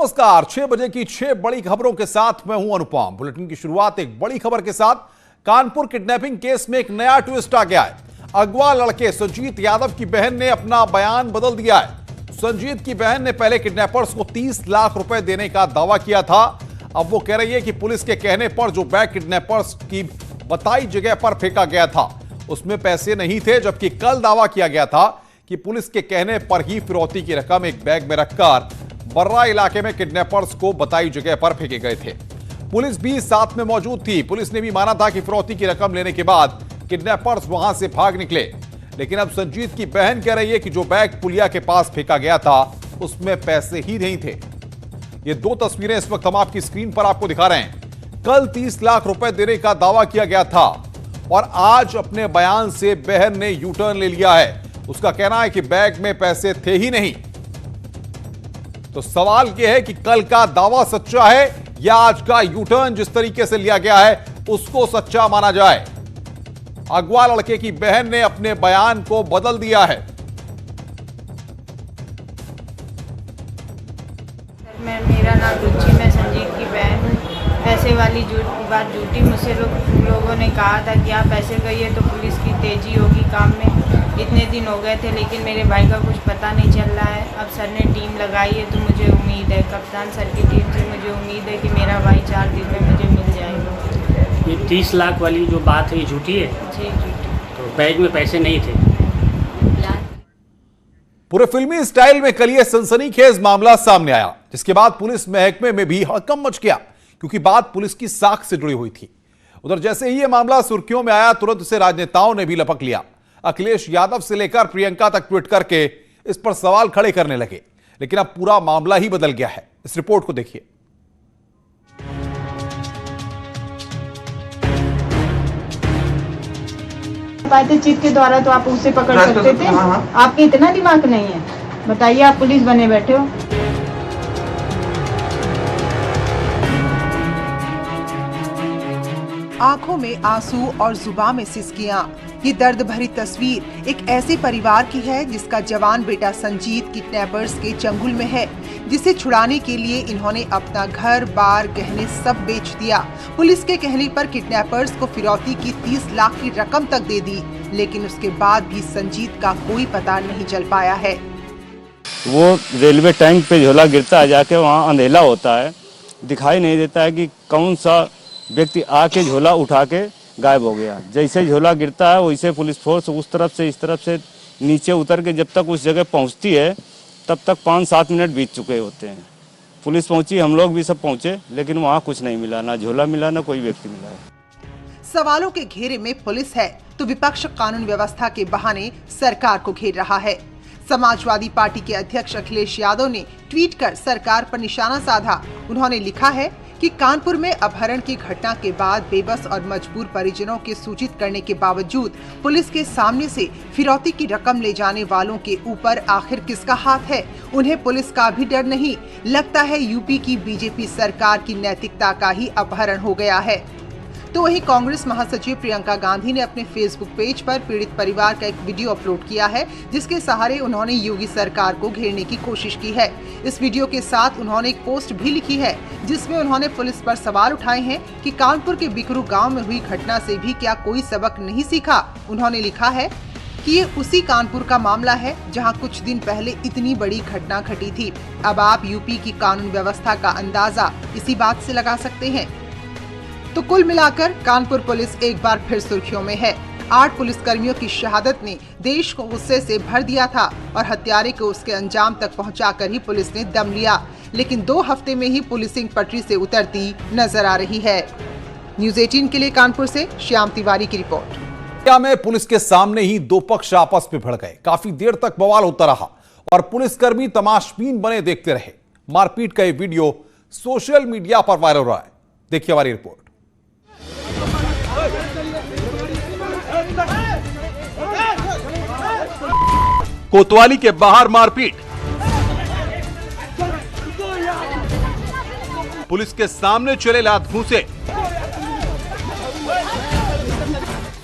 नमस्कार, 6 बजे की 6 बड़ी खबरों के साथ मैं हूं अनुपम। बुलेटिन की शुरुआत एक बड़ी खबर के साथ। कानपुर किडनैपिंग केस में एक नया ट्विस्ट आ गया है। अगवा लड़के संजीत यादव की बहन ने अपना बयान बदल दिया है। संजीत की बहन ने पहले किडनैपर्स को 30 लाख रुपए देने का दावा किया था। अब वो कह रही है कि पुलिस के कहने पर जो बैग किडनैपर्स की बताई जगह पर फेंका गया था उसमें पैसे नहीं थे, जबकि कल दावा किया गया था कि पुलिस के कहने पर ही फिरौती की रकम एक बैग में रखकर बर्रा इलाके में किडनैपर्स को बताई जगह पर फेंके गए थे। पुलिस भी साथ में मौजूद थी। पुलिस ने भी माना था कि फिरौती की रकम लेने के बाद किडनैपर्स वहां से भाग निकले। लेकिन अब संजीत की बहन कह रही है कि जो बैग पुलिया के पास फेंका गया था उसमें पैसे ही नहीं थे। ये दो तस्वीरें इस वक्त हम आपकी स्क्रीन पर आपको दिखा रहे हैं। कल 30 लाख रुपए देने का दावा किया गया था और आज अपने बयान से बहन ने यू टर्न ले लिया है। उसका कहना है कि बैग में पैसे थे ही नहीं। तो सवाल यह है कि कल का दावा सच्चा है या आज का यू टर्न जिस तरीके से लिया गया है उसको सच्चा माना जाए। अगवा लड़के की बहन ने अपने बयान को बदल दिया है। मेरा नाम रुचि, मैं संजीत की बहन हूँ। पैसे वाली बात झूठी, मुझसे लोगों ने कहा था कि आप ऐसे करिए तो पुलिस की तेजी होगी काम में। इतने दिन हो गए थे लेकिन मेरे भाई का कुछ पता नहीं चल रहा है। अब सर ने टीम लगाई है तो मुझे उम्मीद है, कप्तान सर की टीम से मुझे उम्मीद है कि मेरा भाई 4 दिन में मुझे मिल जाएगा। ये 30 लाख वाली जो बात है ये झूठी है? जी झूठी। तो बैग में पैसे नहीं थे? पूरे फिल्मी स्टाइल में कल ये सनसनीखेज मामला सामने आया, जिसके बाद पुलिस महकमे में भी हड़कंप मच गया, क्योंकि बात पुलिस की साख से जुड़ी हुई थी। उधर जैसे ही यह मामला सुर्खियों में आया, तुरंत उसे राजनेताओं ने भी लपक लिया। अखिलेश यादव से लेकर प्रियंका तक ट्वीट करके इस पर सवाल खड़े करने लगे। लेकिन अब पूरा मामला ही बदल गया है। इस रिपोर्ट को देखिए। बातचीत के द्वारा तो आप उसे पकड़ सकते थे। आपके इतना दिमाग नहीं है? बताइए, आप पुलिस बने बैठे हो। आंखों में आंसू और जुबान में सिसकियां। ये दर्द भरी तस्वीर एक ऐसे परिवार की है जिसका जवान बेटा संजीत किडनैपर्स के चंगुल में है, जिसे छुड़ाने के लिए इन्होंने अपना घर बार गहने सब बेच दिया। पुलिस के कहने पर किडनैपर्स को फिरौती की 30 लाख की रकम तक दे दी, लेकिन उसके बाद भी संजीत का कोई पता नहीं चल पाया है। वो रेलवे टैंक पे झोला गिरता है, जाके वहाँ अंधेला होता है, दिखाई नहीं देता है कि कौन सा व्यक्ति आके झोला उठा के गायब हो गया। जैसे झोला गिरता है वैसे पुलिस फोर्स उस तरफ से इस तरफ से नीचे उतर के जब तक उस जगह पहुंचती है तब तक 5-7 मिनट बीत चुके होते हैं। पुलिस पहुंची, हम लोग भी सब पहुंचे, लेकिन वहाँ कुछ नहीं मिला, ना झोला मिला ना कोई व्यक्ति मिला है। सवालों के घेरे में पुलिस है तो विपक्ष कानून व्यवस्था के बहाने सरकार को घेर रहा है। समाजवादी पार्टी के अध्यक्ष अखिलेश यादव ने ट्वीट कर सरकार पर निशाना साधा। उन्होंने लिखा है कि कानपुर में अपहरण की घटना के बाद बेबस और मजबूर परिजनों के सूचित करने के बावजूद पुलिस के सामने से फिरौती की रकम ले जाने वालों के ऊपर आखिर किसका हाथ है? उन्हें पुलिस का भी डर नहीं। लगता है यूपी की बीजेपी सरकार की नैतिकता का ही अपहरण हो गया है। तो वहीं कांग्रेस महासचिव प्रियंका गांधी ने अपने फेसबुक पेज पर पीड़ित परिवार का एक वीडियो अपलोड किया है, जिसके सहारे उन्होंने योगी सरकार को घेरने की कोशिश की है। इस वीडियो के साथ उन्होंने एक पोस्ट भी लिखी है, जिसमें उन्होंने पुलिस पर सवाल उठाए हैं कि कानपुर के बिकरू गांव में हुई घटना से भी क्या कोई सबक नहीं सीखा। उन्होंने लिखा है कि ये उसी कानपुर का मामला है जहां कुछ दिन पहले इतनी बड़ी घटना घटी थी। अब आप यूपी की कानून व्यवस्था का अंदाजा इसी बात से लगा सकते हैं। तो कुल मिलाकर कानपुर पुलिस एक बार फिर सुर्खियों में है। 8 पुलिसकर्मियों की शहादत ने देश को गुस्से से भर दिया था और हत्यारे को उसके अंजाम तक पहुंचाकर ही पुलिस ने दम लिया। लेकिन 2 हफ्ते में ही पुलिसिंग पटरी से उतरती नजर आ रही है। न्यूज़ 18 के लिए कानपुर से श्याम तिवारी की रिपोर्ट। क्या में पुलिस के सामने ही दो पक्ष आपस में भिड़ गए। काफी देर तक बवाल होता रहा और पुलिसकर्मी तमाशबीन बने देखते रहे। मारपीट का ये वीडियो सोशल मीडिया पर वायरल हो रहा है। देखिए हमारी रिपोर्ट। कोतवाली के बाहर मारपीट, पुलिस के सामने चले लात घूंसे,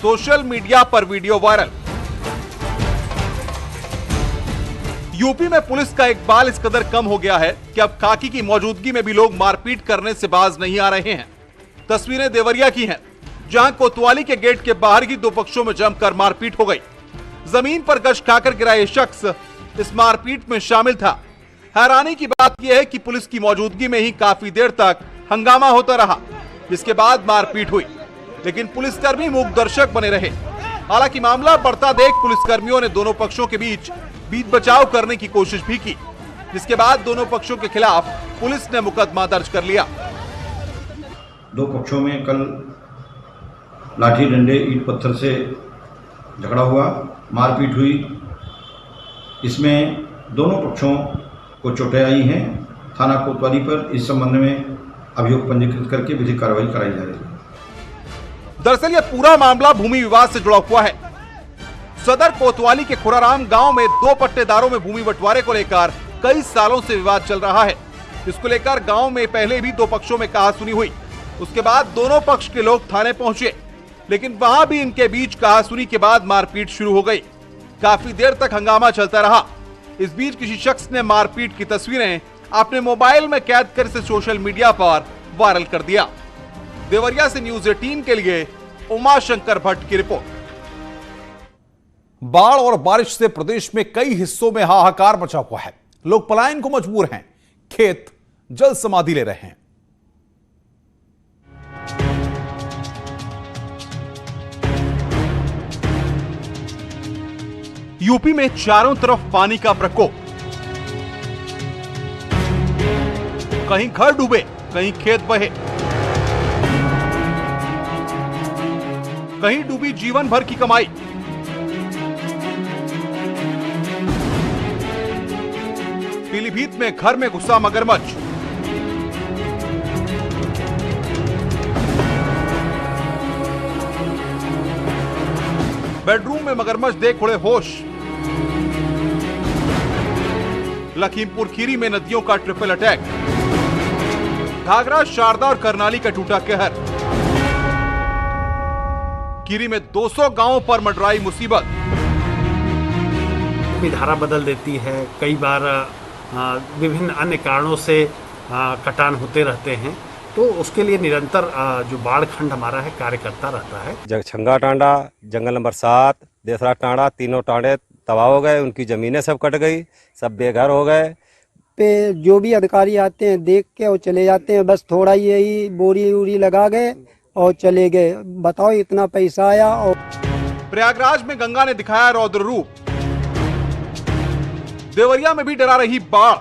सोशल मीडिया पर वीडियो वायरल। यूपी में पुलिस का इकबाल इस कदर कम हो गया है कि अब खाकी की मौजूदगी में भी लोग मारपीट करने से बाज नहीं आ रहे हैं। तस्वीरें देवरिया की हैं, जहां कोतवाली के गेट के बाहर ही दो पक्षों में जमकर मारपीट हो गई। जमीन पर गश्त खाकर गिरा ये शख्स इस मारपीट में शामिल था। हैरानी की बात यह है कि पुलिस की मौजूदगी में ही काफी देर तक हंगामा होता रहा, जिसके बाद मारपीट हुई, लेकिन पुलिसकर्मी मूक दर्शक बने रहे। हालांकि मामला बढ़ता देख पुलिसकर्मियों ने दोनों पक्षों के बीच बचाव करने की कोशिश भी की, जिसके बाद दोनों पक्षों के खिलाफ पुलिस ने मुकदमा दर्ज कर लिया। दो पक्षों में कल लाठी डंडे ईंट पत्थर से झगड़ा हुआ, मारपीट हुई। इसमें दोनों पक्षों को चोटें आई हैं। थाना कोतवाली पर इस संबंध में अभियोग पंजीकृत करके विधिक कार्रवाई कराई जा रही है। दरअसल यह पूरा मामला भूमि विवाद से जुड़ा हुआ है। सदर कोतवाली के खुराराम गांव में दो पट्टेदारों में भूमि बंटवारे को लेकर कई सालों से विवाद चल रहा है। इसको लेकर गांव में पहले भी दो पक्षों में कहासुनी हुई। उसके बाद दोनों पक्ष के लोग थाने पहुंचे, लेकिन वहां भी इनके बीच कहासुनी के बाद मारपीट शुरू हो गई। काफी देर तक हंगामा चलता रहा। इस बीच किसी शख्स ने मारपीट की तस्वीरें अपने मोबाइल में कैद कर इसे सोशल मीडिया पर वायरल कर दिया। देवरिया से न्यूज़ 18 के लिए उमाशंकर भट्ट की रिपोर्ट। बाढ़ और बारिश से प्रदेश में कई हिस्सों में हाहाकार मचा हुआ है। लोग पलायन को मजबूर हैं, खेत जल समाधि ले रहे हैं। यूपी में चारों तरफ पानी का प्रकोप। कहीं घर डूबे, कहीं खेत बहे, कहीं डूबी जीवन भर की कमाई। पीलीभीत में घर में घुसा मगरमच्छ। बेडरूम में मगरमच्छ देख उड़े होश। लखीमपुर खीरी में नदियों का ट्रिपल अटैक। घाघरा, शारदा और करनाली का टूटा कहर। खीरी में 200 गांवों पर मंडराई मुसीबत। धारा बदल देती है, कई बार विभिन्न अन्य कारणों से कटान होते रहते हैं, तो उसके लिए निरंतर जो बाढ़ खंड हमारा है कार्य करता रहता है। जगछंगा टांडा, जंगल नंबर 7, देसरा टांडा, तीनों टांडे तबाह हो गए। उनकी जमीनें सब कट गई, सब बेघर हो गए। पे जो भी अधिकारी आते हैं देख के और चले जाते हैं, बस थोड़ा यही बोरी वोरी लगा गए और चले गए। बताओ इतना पैसा आया। और प्रयागराज में गंगा ने दिखाया रौद्र रूप। देवरिया में भी डरा रही बाढ़।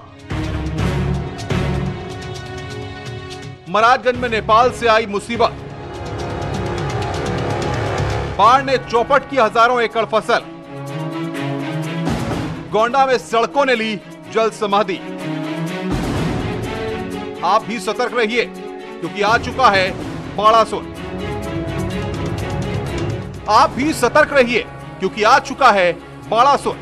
महाराजगंज में नेपाल से आई मुसीबत। बाढ़ ने चौपट की हजारों एकड़ फसल। गोंडा में सड़कों ने ली जल समाधि। आप भी सतर्क रहिए, क्योंकि आ चुका है बाड़ासुर। आप भी सतर्क रहिए, क्योंकि आ चुका है बाड़ासुर।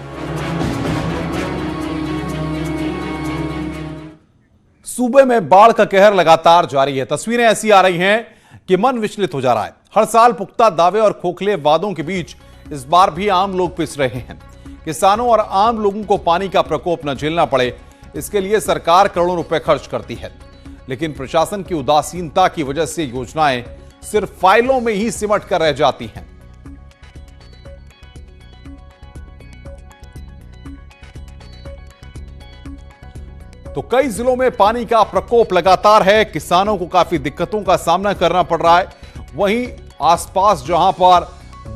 सूबे में बाढ़ का कहर लगातार जारी है। तस्वीरें ऐसी आ रही हैं कि मन विचलित हो जा रहा है। हर साल पुख्ता दावे और खोखले वादों के बीच इस बार भी आम लोग पिस रहे हैं। किसानों और आम लोगों को पानी का प्रकोप न झेलना पड़े, इसके लिए सरकार करोड़ों रुपए खर्च करती है, लेकिन प्रशासन की उदासीनता की वजह से योजनाएं सिर्फ फाइलों में ही सिमट कर रह जाती हैं। तो कई जिलों में पानी का प्रकोप लगातार है। किसानों को काफी दिक्कतों का सामना करना पड़ रहा है। वहीं आसपास जहां पर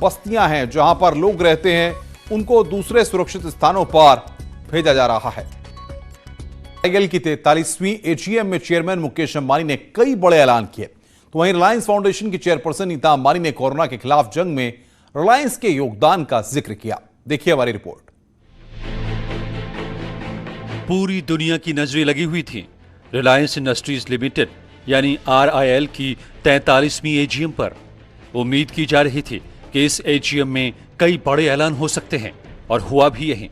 बस्तियां हैं, जहां पर लोग रहते हैं, उनको दूसरे सुरक्षित स्थानों पर भेजा जा रहा है। आईएल की 43वीं एजीएम में चेयरमैन मुकेश अंबानी ने कई बड़े ऐलान किए। तो वहीं रिलायंस फाउंडेशन की चेयरपर्सन नीता अंबानी ने कोरोना के खिलाफ जंग में रिलायंस के योगदान का जिक्र किया। देखिए हमारी रिपोर्ट। पूरी दुनिया की नजरें लगी हुई थी रिलायंस इंडस्ट्रीज लिमिटेड यानी RIL की 43वीं एजीएम पर। उम्मीद की जा रही थी कि इस एजीएम में कई बड़े ऐलान हो सकते हैं, और हुआ भी यही।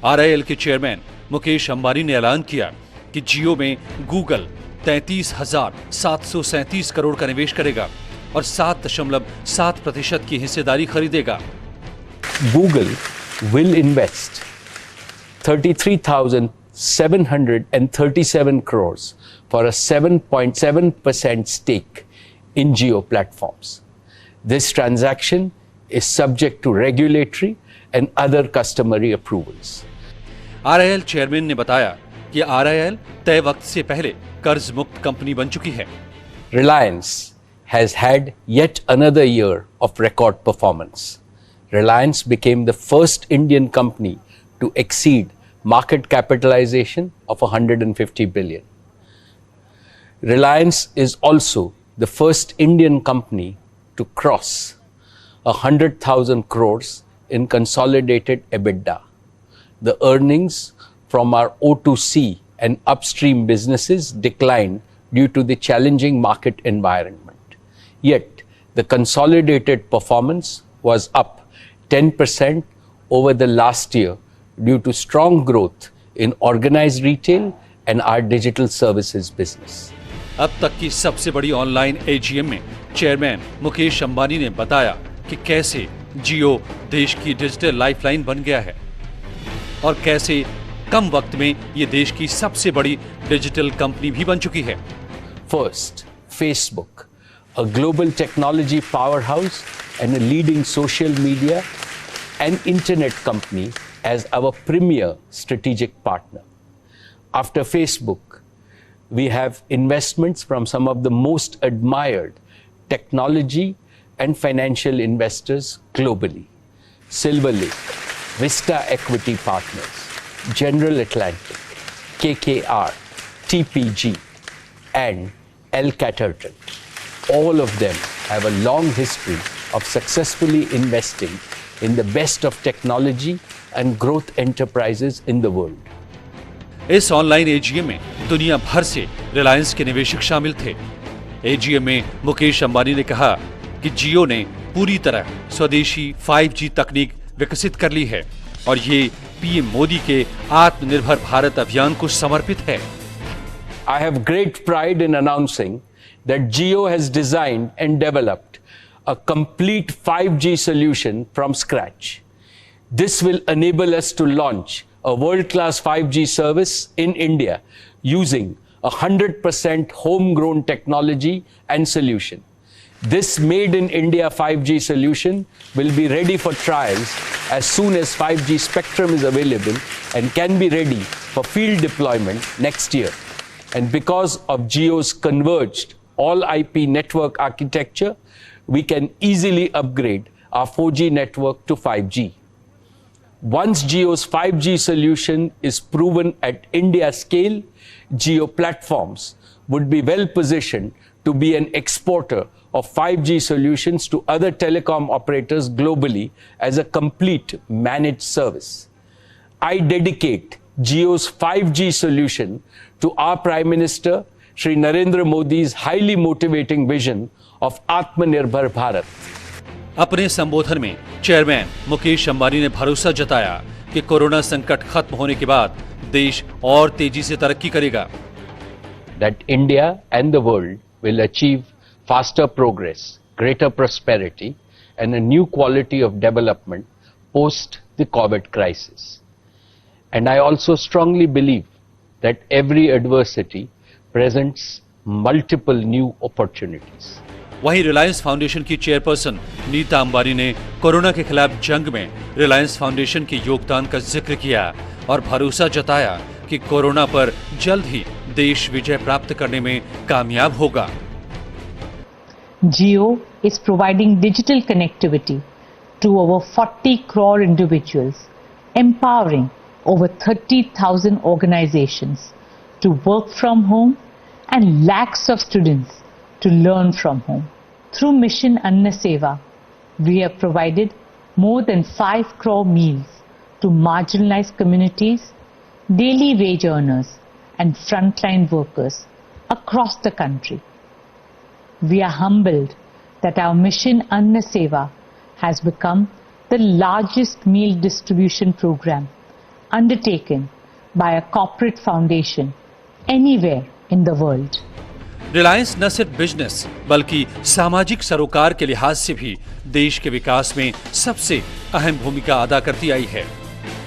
RIL के चेयरमैन मुकेश अंबानी ने ऐलान किया कि जियो में गूगल 33,737 करोड़ का निवेश करेगा और 7.7% की हिस्सेदारी खरीदेगा। Google will invest 33,737 crores for a 7.7% stake in Jio Platforms. This transaction is subject to regulatory and other customary approvals. RIL chairman ने बताया कि RIL तय वक्त से पहले कर्ज मुक्त कंपनी बन चुकी है। Reliance has had yet another year of record performance. Reliance became the first Indian company to exceed market capitalization of 150 billion. Reliance is also the first Indian company to cross 100,000 crores in consolidated EBITDA. The earnings from our O2C and upstream businesses declined due to the challenging market environment. Yet, the consolidated performance was up 10% over the last year due to strong growth in organized retail and our digital services business. अब तक की सबसे बड़ी online AGM में chairman Mukesh Ambani ने बताया कि कैसे जियो देश की डिजिटल लाइफलाइन बन गया है और कैसे कम वक्त में ये देश की सबसे बड़ी डिजिटल कंपनी भी बन चुकी है। First, Facebook, a global technology powerhouse and a leading social media and internet company as our premier strategic partner. After Facebook, we have investments from some of the most admired technology and financial investors globally. Silver Lake, Vista Equity Partners, General Atlantic, KKR, TPG, and El Caterton. All of them have a long history of successfully investing in the best of technology and growth enterprises in the world. इस online AGM में दुनिया भर से रिलायंस के निवेशक शामिल थे। AGM में मुकेश अंबानी ने कहा कि जियो ने पूरी तरह स्वदेशी 5G तकनीक विकसित कर ली है और ये PM मोदी के आत्मनिर्भर भारत अभियान को समर्पित है। I have great pride in announcing that Jio has designed and developed a complete 5G solution from scratch. This will enable us to launch a world-class 5G service in India using 100% homegrown technology and solution. This made in India 5G solution will be ready for trials as soon as 5G spectrum is available and can be ready for field deployment next year. And because of Jio's converged all IP network architecture, we can easily upgrade our 4G network to 5G. Once Jio's 5G solution is proven at India scale, Jio Platforms would be well positioned to be an exporter of 5G solutions to other telecom operators globally as a complete managed service. I dedicate Jio's 5G solution to our Prime Minister, Shri Narendra Modi's highly motivating vision of Atmanirbhar Bharat. अपने संबोधन में chairman Mukesh Ambani ने भरोसा जताया कि corona संकट खत्म होने के बाद देश और तेजी से तरक्की करेगा। That India and the world will achieve faster progress, greater prosperity, and a new quality of development post the COVID crisis. And I also strongly believe that every adversity presents multiple new opportunities. वहीं Reliance foundation की chairperson Nita Ambani ने corona के खिलाफ जंग में Reliance foundation के योगदान का जिक्र किया और भरोसा जताया कि कोरोना पर जल्द ही देश विजय प्राप्त करने में कामयाब होगा। Jio is providing digital connectivity to over 40 crore individuals, empowering over 30,000 organizations to work from home and lakhs of students to learn from home. Through Mission Anna Seva, we have provided more than 5 crore meals to marginalized communities, daily wage earners and frontline workers across the country. We are humbled that our Mission Anna Seva has become the largest meal distribution program undertaken by a corporate foundation anywhere in the world. Reliance न सिर्फ business बल्कि सामाजिक सरोकार के लिहाज से भी देश के विकास में सबसे अहम भूमिका अदा करती आई है।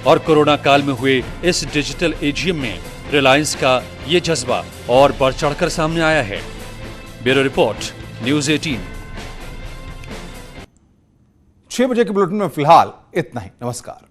और कोरोना काल में हुए इस डिजिटल एजीएम में रिलायंस का ये जज्बा और बढ़ चढ़कर सामने आया है। Bureau report, news 18। 6 बजे के बुलेटिन में फिलहाल इतना ही। नमस्कार।